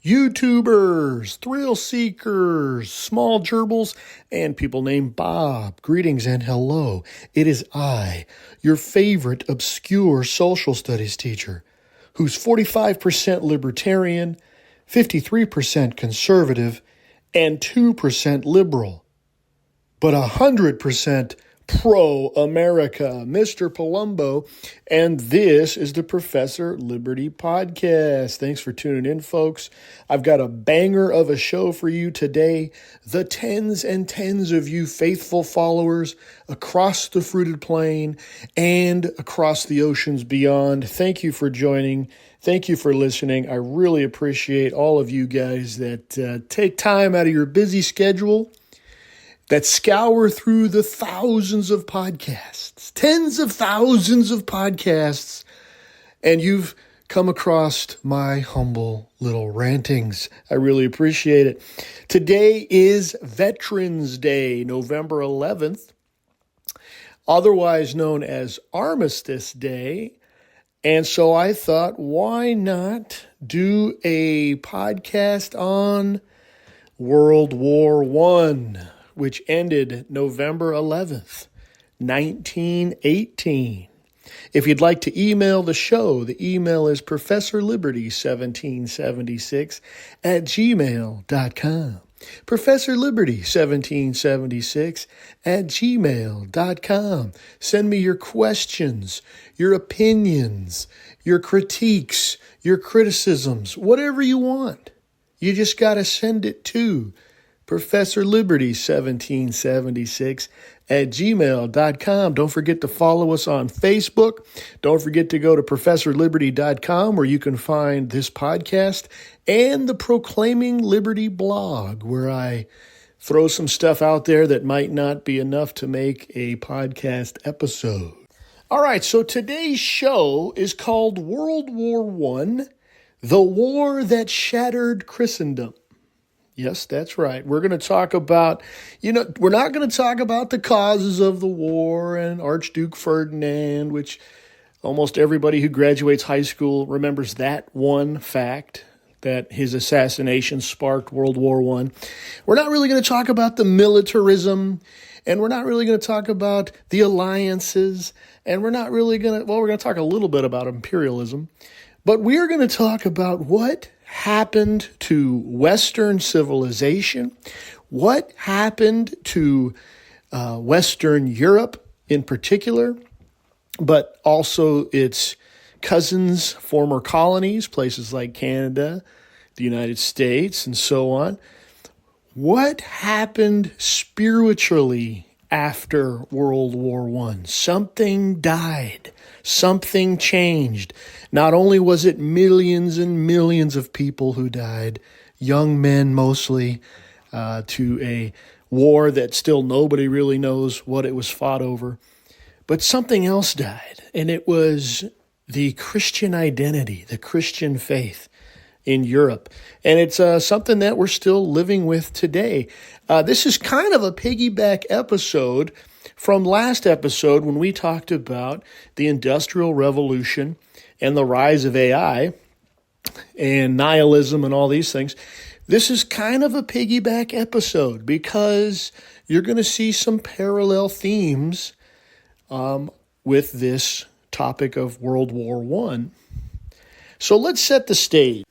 YouTubers, thrill seekers, small gerbils, and people named Bob. Greetings and hello. It is I, your favorite obscure social studies teacher, who's 45% libertarian, 53% conservative, and 2% liberal, but 100% pro-America, Mr. Palumbo, and this is the Professor Liberty Podcast. Thanks for tuning in, folks. I've got a banger of a show for you today. The tens and tens of you faithful followers across the fruited plain and across the oceans beyond. Thank you for joining. Thank you for listening. I really appreciate all of you guys that take time out of your busy schedule, that scour through the thousands of podcasts, tens of thousands of podcasts, and you've come across my humble little rantings. I really appreciate it. Today is Veterans Day, November 11th, otherwise known as Armistice Day. And so I thought, why not do a podcast on World War I? Which ended November 11th, 1918. If you'd like to email the show, the email is professorliberty1776@gmail.com. professorliberty1776@gmail.com. Send me your questions, your opinions, your critiques, your criticisms, whatever you want. You just got to send it to professorliberty1776@gmail.com. Don't forget to follow us on Facebook. Don't forget to go to professorliberty.com where you can find this podcast and the Proclaiming Liberty blog, where I throw some stuff out there that might not be enough to make a podcast episode. All right, so today's show is called World War I, the War That Shattered Christendom. Yes, that's right. We're going to talk about, we're not going to talk about the causes of the war and Archduke Ferdinand, which almost everybody who graduates high school remembers that one fact, that his assassination sparked World War I. We're not really going to talk about the militarism, and we're not really going to talk about the alliances, and we're not really going to, we're going to talk a little bit about imperialism, but we're going to talk about what happened to Western civilization, what happened to Western Europe in particular, but also its cousins, former colonies, places like Canada, the United States, and so on. What happened spiritually after World War I? Something died. Something changed. Not only was it millions and millions of people who died, young men mostly, to a war that still nobody really knows what it was fought over, but something else died, and it was the Christian identity, the Christian faith in Europe. And it's something that we're still living with today. This is kind of a piggyback episode from last episode when we talked about the Industrial Revolution and the rise of AI and nihilism and all these things. This is kind of a piggyback episode because you're going to see some parallel themes with this topic of World War I. So let's set the stage.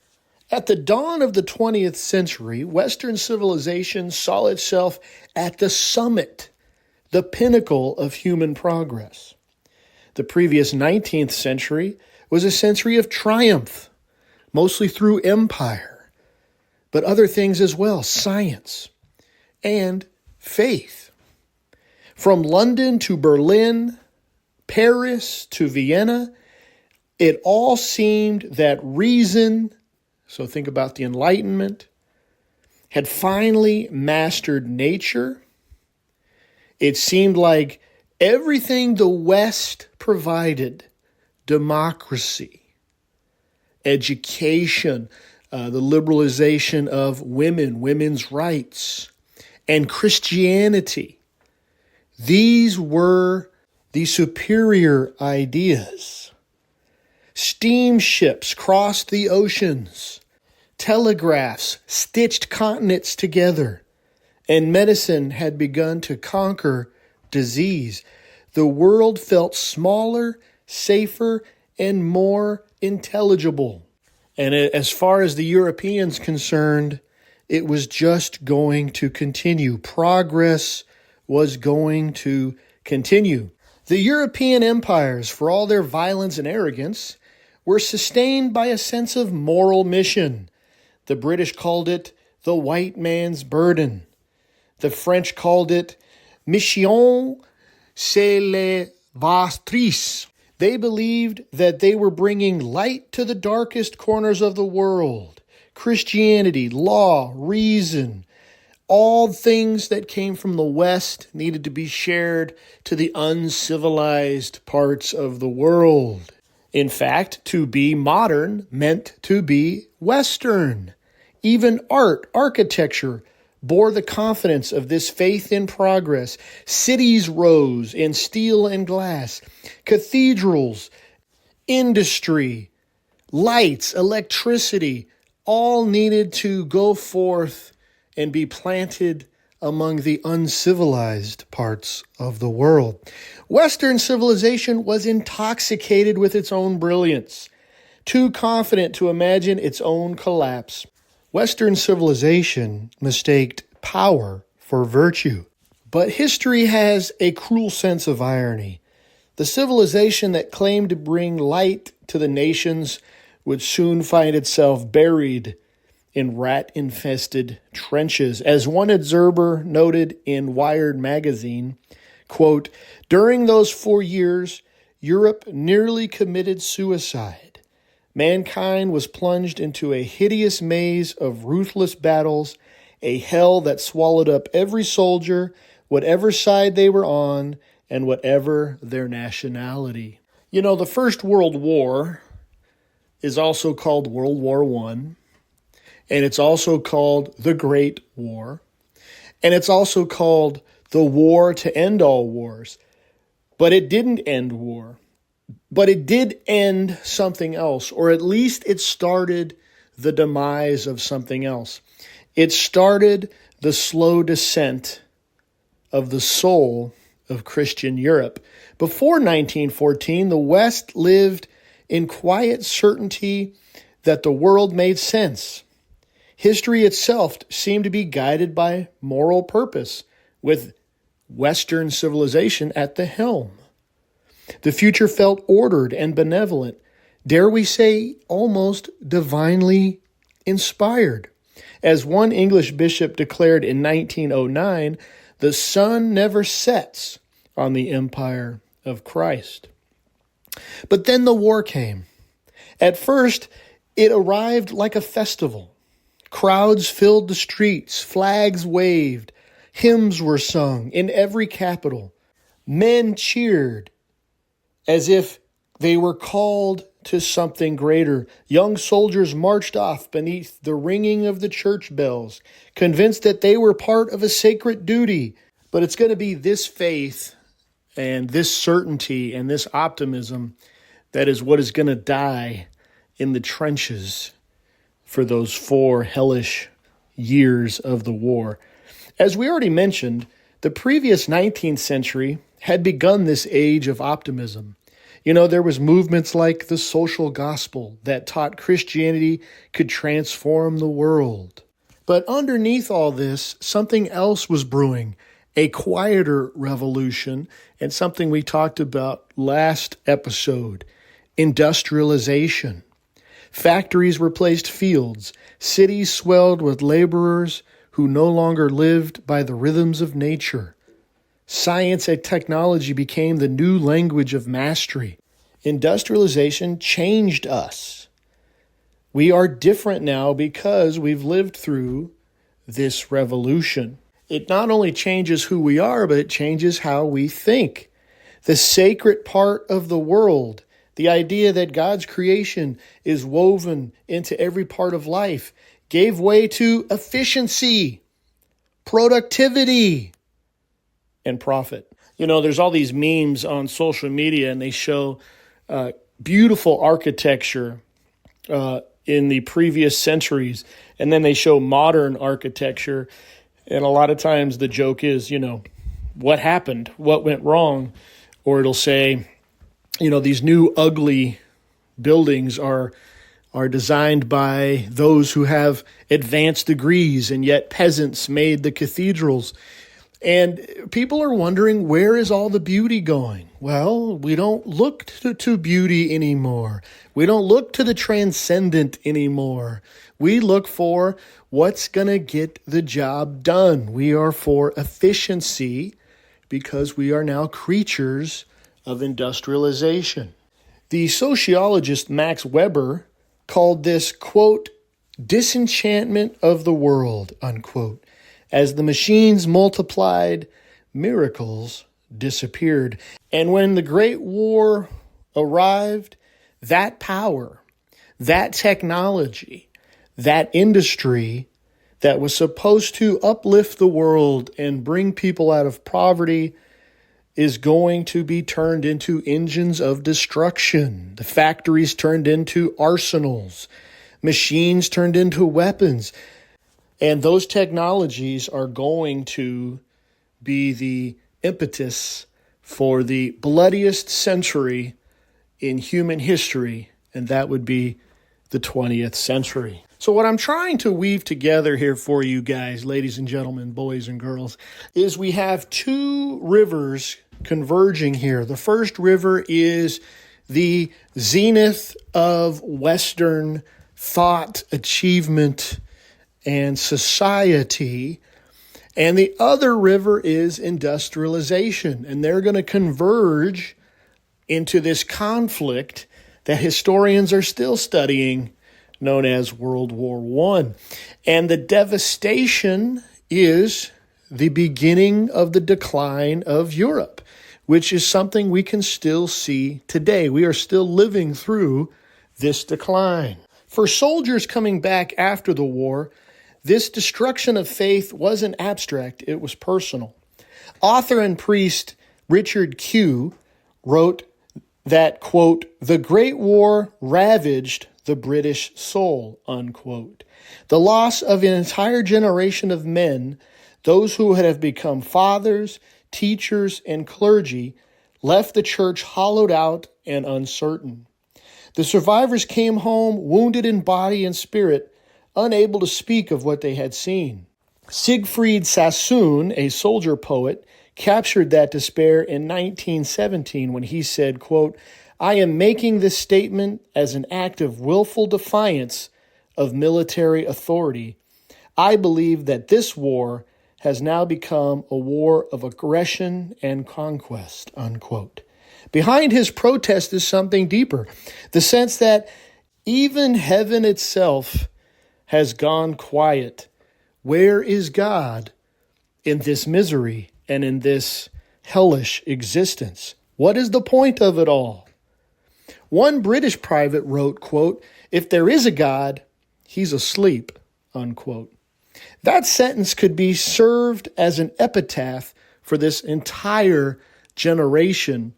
At the dawn of the 20th century, Western civilization saw itself at the summit, the pinnacle of human progress. The previous 19th century was a century of triumph, mostly through empire, but other things as well, science and faith. From London to Berlin, Paris to Vienna, it all seemed that reason, so think about the Enlightenment, had finally mastered nature. It seemed like everything the West provided, democracy, education, the liberalization of women, women's rights, and Christianity, these were the superior ideas. Steamships crossed the oceans. Telegraphs stitched continents together, and medicine had begun to conquer disease. The world felt smaller, safer, and more intelligible. And as far as the Europeans concerned, it was just going to continue. Progress was going to continue. The European empires, for all their violence and arrogance, were sustained by a sense of moral mission. The British called it the white man's burden. The French called it mission célèbratrice. They believed that they were bringing light to the darkest corners of the world. Christianity, law, reason, all things that came from the West needed to be shared to the uncivilized parts of the world. In fact, to be modern meant to be Western. Even art, architecture, bore the confidence of this faith in progress. Cities rose in steel and glass. Cathedrals, industry, lights, electricity, all needed to go forth and be planted among the uncivilized parts of the world. Western civilization was intoxicated with its own brilliance, too confident to imagine its own collapse. Western civilization mistaked power for virtue. But history has a cruel sense of irony. The civilization that claimed to bring light to the nations would soon find itself buried in rat-infested trenches. As one observer noted in Wired magazine, quote, "During those 4 years, Europe nearly committed suicide. Mankind was plunged into a hideous maze of ruthless battles, a hell that swallowed up every soldier, whatever side they were on, and whatever their nationality." You know, the First World War is also called World War I, and it's also called the Great War, and it's also called the war to end all wars. But it didn't end war. But it did end something else, or at least it started the demise of something else. It started the slow descent of the soul of Christian Europe. Before 1914, the West lived in quiet certainty that the world made sense. History itself seemed to be guided by moral purpose, with Western civilization at the helm. The future felt ordered and benevolent, dare we say almost divinely inspired. As one English bishop declared in 1909, the sun never sets on the empire of Christ. But then the war came. At first, it arrived like a festival. Crowds filled the streets, flags waved, hymns were sung in every capital. Men cheered as if they were called to something greater. Young soldiers marched off beneath the ringing of the church bells, convinced that they were part of a sacred duty. But it's going to be this faith and this certainty and this optimism that is what is going to die in the trenches for those 4 hellish years of the war. As we already mentioned, the previous 19th century had begun this age of optimism. You know, there was movements like the social gospel that taught Christianity could transform the world. But underneath all this, something else was brewing, a quieter revolution, and something we talked about last episode, industrialization. Factories replaced fields, cities swelled with laborers who no longer lived by the rhythms of nature. Science and technology became the new language of mastery. Industrialization changed us. We are different now because we've lived through this revolution. It not only changes who we are, but it changes how we think. The sacred part of the world, the idea that God's creation is woven into every part of life, gave way to efficiency, productivity, and profit. You know, there's all these memes on social media, and they show beautiful architecture in the previous centuries, and then they show modern architecture. And a lot of times the joke is, what happened? What went wrong? Or it'll say, these new ugly buildings are designed by those who have advanced degrees, and yet peasants made the cathedrals. And people are wondering, where is all the beauty going? Well, we don't look to beauty anymore. We don't look to the transcendent anymore. We look for what's going to get the job done. We are for efficiency because we are now creatures of industrialization. The sociologist Max Weber called this, quote, disenchantment of the world, unquote. As the machines multiplied, miracles disappeared. And when the Great War arrived, that power, that technology, that industry that was supposed to uplift the world and bring people out of poverty is going to be turned into engines of destruction. The factories turned into arsenals, machines turned into weapons. And those technologies are going to be the impetus for the bloodiest century in human history, and that would be the 20th century. So what I'm trying to weave together here for you guys, ladies and gentlemen, boys and girls, is we have two rivers converging here. The first river is the zenith of Western thought, achievement, and society, and the other river is industrialization, and they're going to converge into this conflict that historians are still studying, known as World War I. And the devastation is the beginning of the decline of Europe, which is something we can still see today. We are still living through this decline. For soldiers coming back after the war, this destruction of faith wasn't abstract, it was personal. Author and priest Richard Q. wrote that, quote, the Great War ravaged the British soul, unquote. The loss of an entire generation of men, those who had have become fathers, teachers, and clergy, left the church hollowed out and uncertain. The survivors came home wounded in body and spirit, unable to speak of what they had seen. Siegfried Sassoon, a soldier poet, captured that despair in 1917 when he said, quote, I am making this statement as an act of willful defiance of military authority. I believe that this war has now become a war of aggression and conquest, unquote. Behind his protest is something deeper, the sense that even heaven itself has gone quiet. Where is God in this misery and in this hellish existence? What is the point of it all? One British private wrote, quote, if there is a God, he's asleep, unquote. That sentence could be served as an epitaph for this entire generation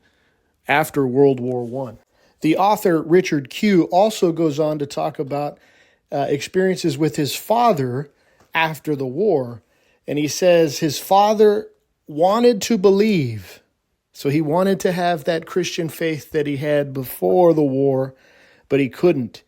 after World War I. The author Richard Q. also goes on to talk about experiences with his father after the war. And he says his father wanted to believe. So he wanted to have that Christian faith that he had before the war, but he couldn't.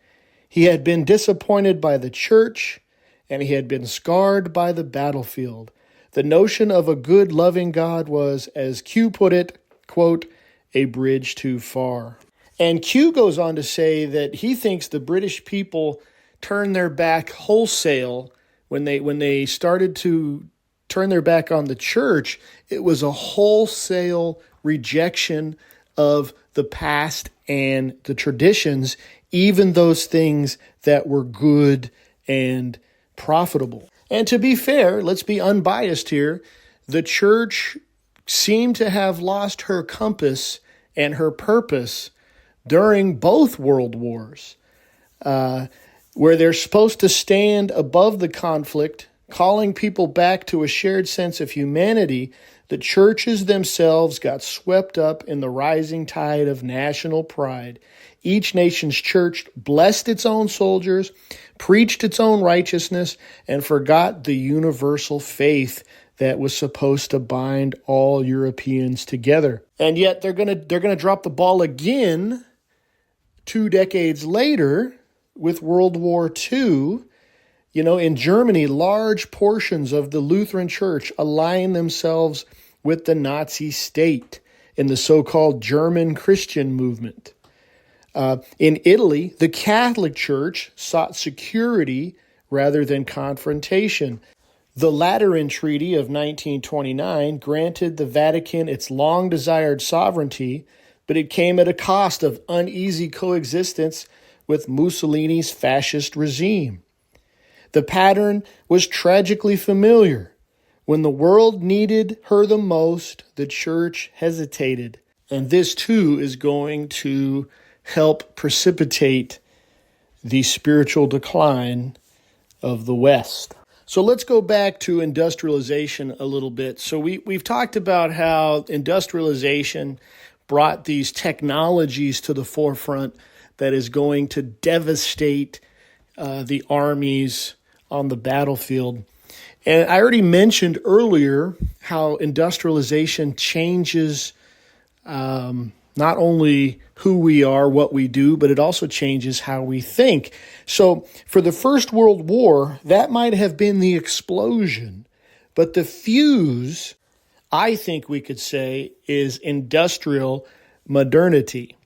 He had been disappointed by the church, and he had been scarred by the battlefield. The notion of a good, loving God was, as Q put it, quote, a bridge too far. And Q goes on to say that he thinks the British people turned their back wholesale when they started to turn their back on the church. It was a wholesale rejection of the past and the traditions, even those things that were good and profitable. And to be fair, let's be unbiased here, the church seemed to have lost her compass and her purpose during both world wars, where they're supposed to stand above the conflict, calling people back to a shared sense of humanity. the churches themselves got swept up in the rising tide of national pride. Each nation's church blessed its own soldiers, preached its own righteousness, and forgot the universal faith that was supposed to bind all Europeans together. And yet they're going to drop the ball again 2 decades later with World War II. In Germany, large portions of the Lutheran Church aligned themselves with the Nazi state in the so-called German Christian movement. In Italy, the Catholic Church sought security rather than confrontation. The Lateran Treaty of 1929 granted the Vatican its long-desired sovereignty, but it came at a cost of uneasy coexistence with Mussolini's fascist regime. The pattern was tragically familiar. When the world needed her the most, the church hesitated. And this too is going to help precipitate the spiritual decline of the West. So let's go back to industrialization a little bit. So we've talked about how industrialization brought these technologies to the forefront that is going to devastate the armies on the battlefield. And I already mentioned earlier how industrialization changes not only who we are, what we do, but it also changes how we think. So for the First World War, that might have been the explosion, but the fuse, I think we could say, is industrial modernity.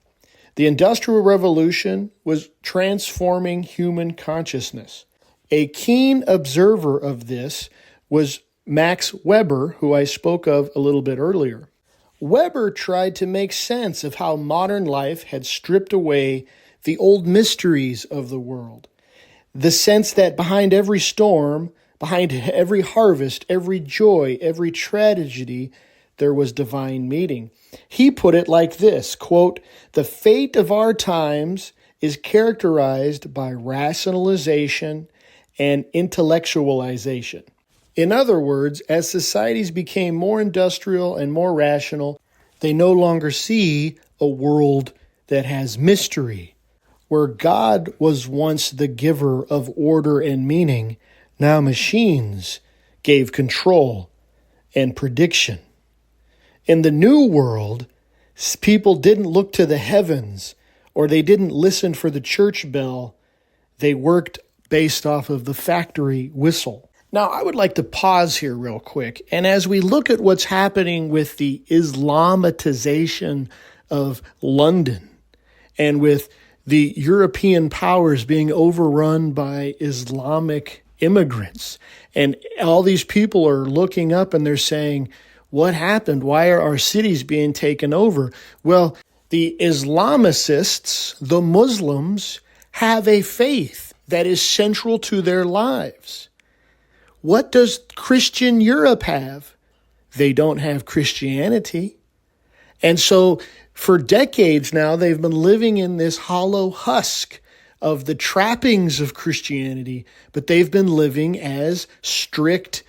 The Industrial Revolution was transforming human consciousness. A keen observer of this was Max Weber, who I spoke of a little bit earlier. Weber tried to make sense of how modern life had stripped away the old mysteries of the world. The sense that behind every storm, behind every harvest, every joy, every tragedy, there was divine meaning. He put it like this, quote, "The fate of our times is characterized by rationalization and intellectualization." In other words, as societies became more industrial and more rational, they no longer see a world that has mystery. Where God was once the giver of order and meaning, now machines gave control and prediction. In the new world, people didn't look to the heavens or they didn't listen for the church bell. They worked based off of the factory whistle. Now, I would like to pause here real quick. And as we look at what's happening with the Islamatization of London and with the European powers being overrun by Islamic immigrants, and all these people are looking up and they're saying, what happened? Why are our cities being taken over? Well, the Islamicists, the Muslims, have a faith that is central to their lives. What does Christian Europe have? They don't have Christianity. And so for decades now, they've been living in this hollow husk of the trappings of Christianity, but they've been living as strict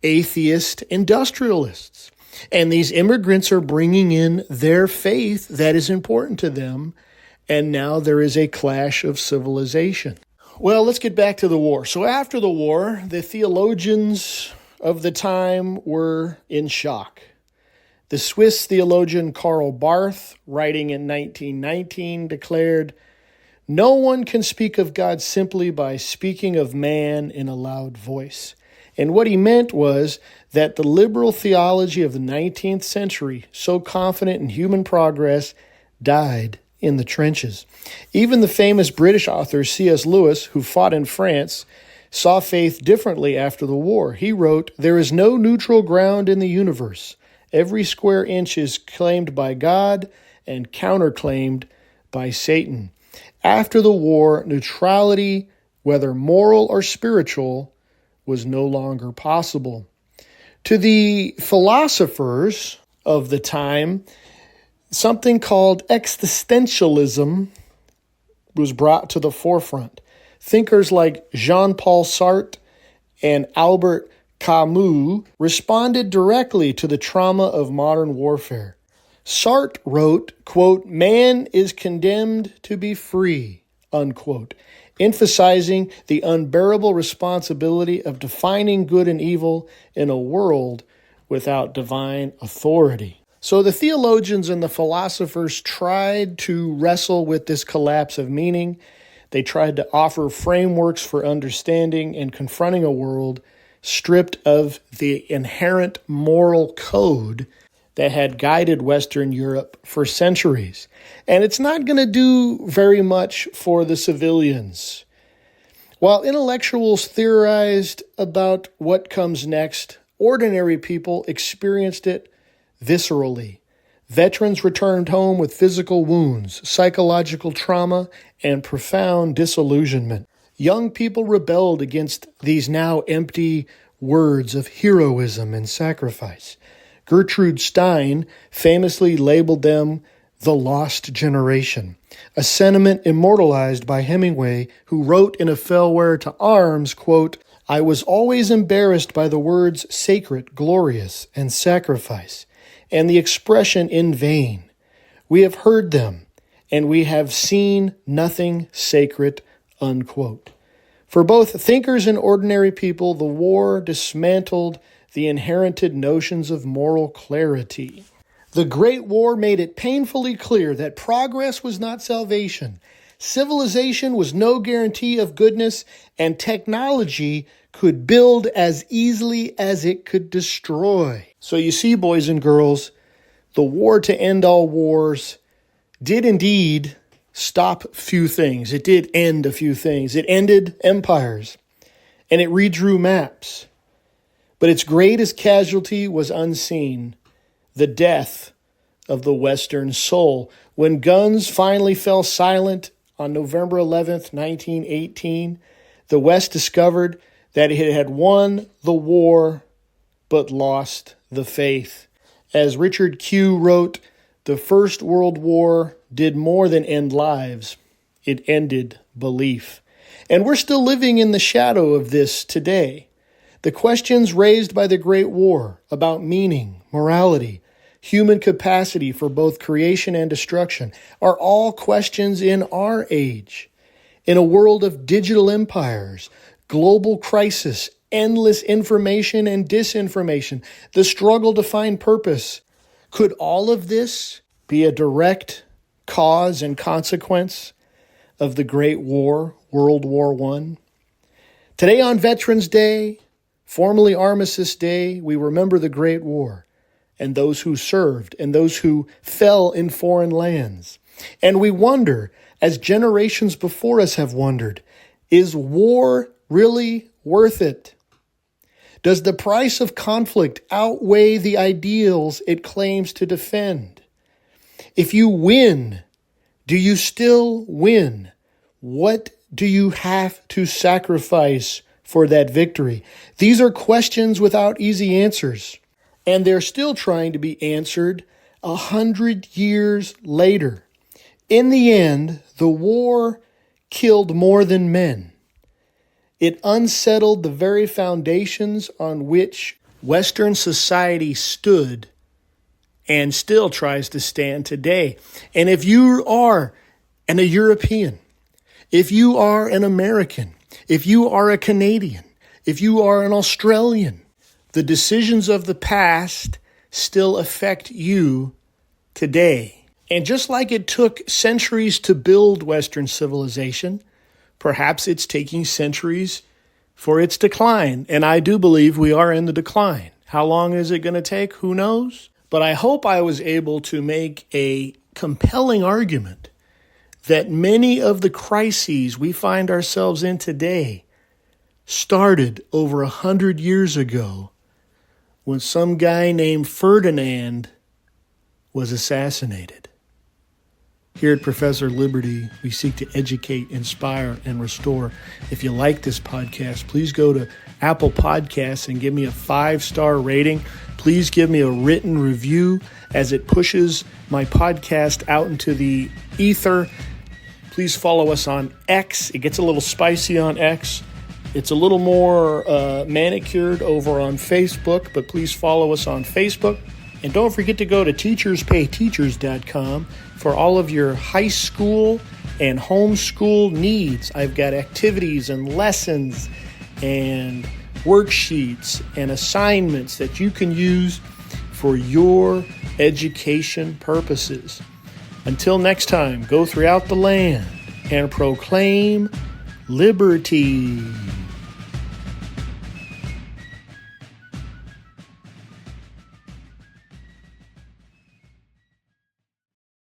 atheist industrialists. And these immigrants are bringing in their faith that is important to them, and now there is a clash of civilization. Well, let's get back to the war. So after the war, the theologians of the time were in shock. The Swiss theologian Karl Barth, writing in 1919, declared, "No one can speak of God simply by speaking of man in a loud voice." And what he meant was that the liberal theology of the 19th century, so confident in human progress, died in the trenches. Even the famous British author C.S. Lewis, who fought in France, saw faith differently after the war. He wrote, "There is no neutral ground in the universe. Every square inch is claimed by God and counterclaimed by Satan." After the war, neutrality, whether moral or spiritual, was no longer possible. To the philosophers of the time, something called existentialism was brought to the forefront. Thinkers like Jean-Paul Sartre and Albert Camus responded directly to the trauma of modern warfare. Sartre wrote, quote, "Man is condemned to be free," unquote, emphasizing the unbearable responsibility of defining good and evil in a world without divine authority. So the theologians and the philosophers tried to wrestle with this collapse of meaning. They tried to offer frameworks for understanding and confronting a world stripped of the inherent moral code that had guided Western Europe for centuries. And it's not going to do very much for the civilians. While intellectuals theorized about what comes next, ordinary people experienced it viscerally. Veterans returned home with physical wounds, psychological trauma, and profound disillusionment. Young people rebelled against these now empty words of heroism and sacrifice. Gertrude Stein famously labeled them the lost generation, a sentiment immortalized by Hemingway, who wrote in A Farewell to Arms, quote, "I was always embarrassed by the words sacred, glorious, and sacrifice, and the expression in vain. We have heard them, and we have seen nothing sacred," unquote. For both thinkers and ordinary people, the war dismantled the inherited notions of moral clarity. The Great War made it painfully clear that progress was not salvation, civilization was no guarantee of goodness, and technology could build as easily as it could destroy. So you see, boys and girls, the war to end all wars did indeed stop few things. It did end a few things. It ended empires, and it redrew maps. But its greatest casualty was unseen, the death of the Western soul. When guns finally fell silent on November 11th, 1918, the West discovered that it had won the war but lost the faith. As Richard Q. wrote, "The First World War did more than end lives. It ended belief." And we're still living in the shadow of this today. The questions raised by the Great War about meaning, morality, human capacity for both creation and destruction are all questions in our age. In a world of digital empires, global crisis, endless information and disinformation, the struggle to find purpose, could all of this be a direct cause and consequence of the Great War, World War I? Today on Veterans Day, formerly Armistice Day, we remember the Great War and those who served and those who fell in foreign lands. And we wonder, as generations before us have wondered, is war really worth it? Does the price of conflict outweigh the ideals it claims to defend? If you win, do you still win? What do you have to sacrifice for that victory? These are questions without easy answers, and they're still trying to be answered 100 years later. In the end, the war killed more than men. It unsettled the very foundations on which Western society stood and still tries to stand today. And if you are a European, if you are an American, if you are a Canadian, if you are an Australian, the decisions of the past still affect you today. And just like it took centuries to build Western civilization, perhaps it's taking centuries for its decline. And I do believe we are in the decline. How long is it going to take? Who knows? But I hope I was able to make a compelling argument that many of the crises we find ourselves in today started over 100 years ago when some guy named Ferdinand was assassinated. Here at Professor Liberty, we seek to educate, inspire, and restore. If you like this podcast, please go to Apple Podcasts and give me a 5-star rating. Please give me a written review as it pushes my podcast out into the ether. Please follow us on X. It gets a little spicy on X. It's a little more manicured over on Facebook, but please follow us on Facebook. And don't forget to go to teacherspayteachers.com for all of your high school and homeschool needs. I've got activities and lessons and worksheets and assignments that you can use for your education purposes. Until next time, go throughout the land and proclaim liberty.